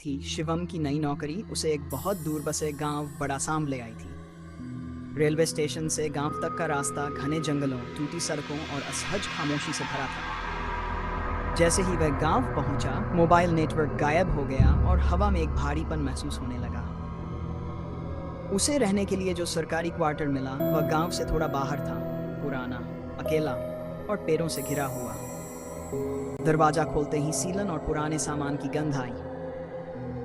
थी, शिवम की नई नौकरी उसे एक बहुत दूर बसे गांव बड़ा साम ले आई थी। रेलवे स्टेशन से गांव तक का रास्ता घने जंगलों, टूटी सड़कों और असहज खामोशी से भरा था। जैसे ही वह गांव पहुंचा, मोबाइल नेटवर्क गायब हो गया और हवा में एक भारीपन महसूस होने लगा। उसे रहने के लिए जो सरकारी क्वार्टर मिला वह गांव से थोड़ा बाहर था, पुराना, अकेला और पेड़ों से घिरा हुआ। दरवाजा खोलते ही सीलन और पुराने सामान की गंध आई।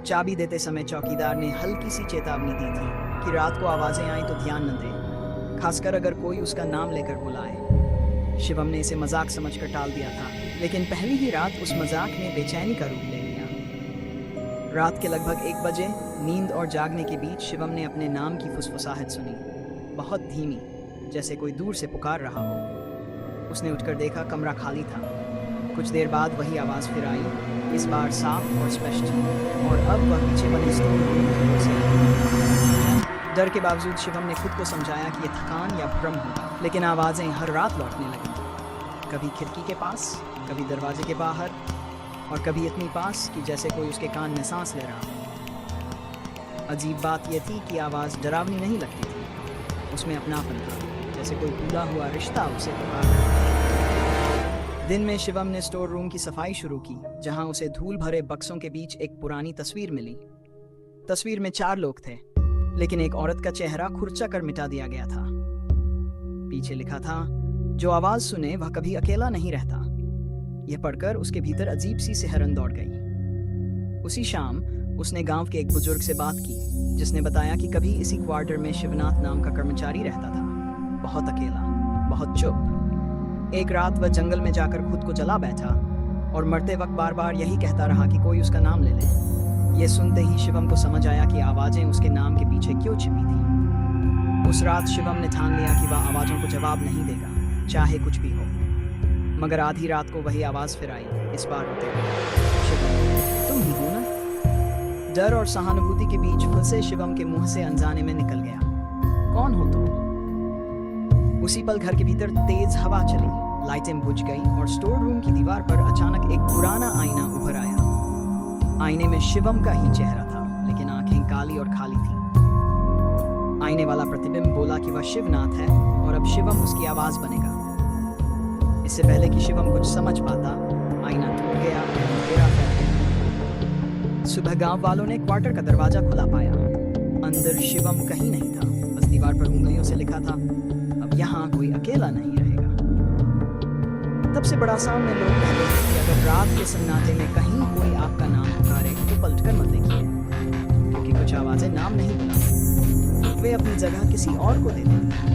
चाबी देते समय चौकीदार ने हल्की सी चेतावनी दी थी कि रात को आवाजें आए तो ध्यान न दे, खासकर अगर कोई उसका नाम लेकर बुलाए। शिवम ने इसे मजाक समझकर टाल दिया था, लेकिन पहली ही रात उस मजाक ने बेचैनी का रूप ले लिया। रात के लगभग 1 बजे नींद और जागने के बीच शिवम ने अपने नाम की फुसफुसाहट सुनी, बहुत धीमी, जैसे कोई दूर से पुकार रहा हो। उसने उठकर देखा, कमरा खाली था। कुछ देर बाद वही आवाज़ फिर आई, इस बार साफ और स्पष्ट, और अब वह पीछे बने स्टोर रूम की ओर से आई। डर के बावजूद शिवम ने खुद को समझाया कि यह थकान या भ्रम होगा, लेकिन आवाज़ें हर रात लौटने लगीं। कभी खिड़की के पास, कभी दरवाजे के बाहर, और कभी इतनी पास कि जैसे कोई उसके कान में सांस ले रहा हो। अजीब बात यह थी कि आवाज़ डरावनी नहीं लगती थी, उसमें अपनापन था, जैसे कोई भूला हुआ रिश्ता उसे पुकार रहा था। दिन में शिवम ने स्टोर रूम की सफाई शुरू की, जहां उसे धूल भरे बक्सों के बीच एक पुरानी तस्वीर मिली। तस्वीर में 4 लोग थे, लेकिन एक औरत का चेहरा खुरचा कर मिटा दिया गया था। पीछे लिखा था, जो आवाज सुने वह कभी अकेला नहीं रहता। यह पढ़कर उसके भीतर अजीब सी सिहरन दौड़ गई। उसी शाम उसने गांव के एक बुजुर्ग से बात की, जिसने बताया कि कभी इसी क्वार्टर में शिवनाथ नाम का कर्मचारी रहता था, बहुत अकेला, बहुत चुप। एक रात वह जंगल में जाकर खुद को जला बैठा और मरते वक्त बार बार यही कहता रहा कि कोई उसका नाम ले ले। यह सुनते ही शिवम को समझ आया कि आवाजें उसके नाम के पीछे क्यों छिपी थी। उस रात शिवम ने ठान लिया कि वह आवाजों को जवाब नहीं देगा, चाहे कुछ भी हो। मगर आधी रात को वही आवाज फिर आई, इस बार रोते हुए, शिवम, तुम ही हो ना? डर और सहानुभूति के बीच फंसे शिवम के मुंह से अनजाने में निकल गया, कौन हो तुम? उसी पल घर के भीतर तेज हवा चली, लाइटें बुझ गई और स्टोर रूम की दीवार पर अचानक एक पुराना आईना उभर आया। आईने में शिवम का ही चेहरा था, लेकिन आंखें काली और खाली थीं। आईने वाला प्रतिबिंब बोला कि वह शिवनाथ है और अब शिवम उसकी आवाज बनेगा। इससे पहले कि शिवम कुछ समझ पाता, आईना टूट गया और अंधेरा फैल गया। सुबह गांव वालों ने क्वार्टर का दरवाजा खुला पाया। अंदर शिवम कहीं नहीं था, बस दीवार पर उंगलियों से लिखा था, यहाँ कोई अकेला नहीं रहेगा। तब से बड़ा सामने लोग कहते हैं कि अगर रात के सन्नाटे में कहीं कोई आपका नाम पुकारे तो पलटकर मत देखिए, क्योंकि कुछ आवाजें नाम नहीं बुलाती, वे अपनी जगह किसी और को दे देती हैं।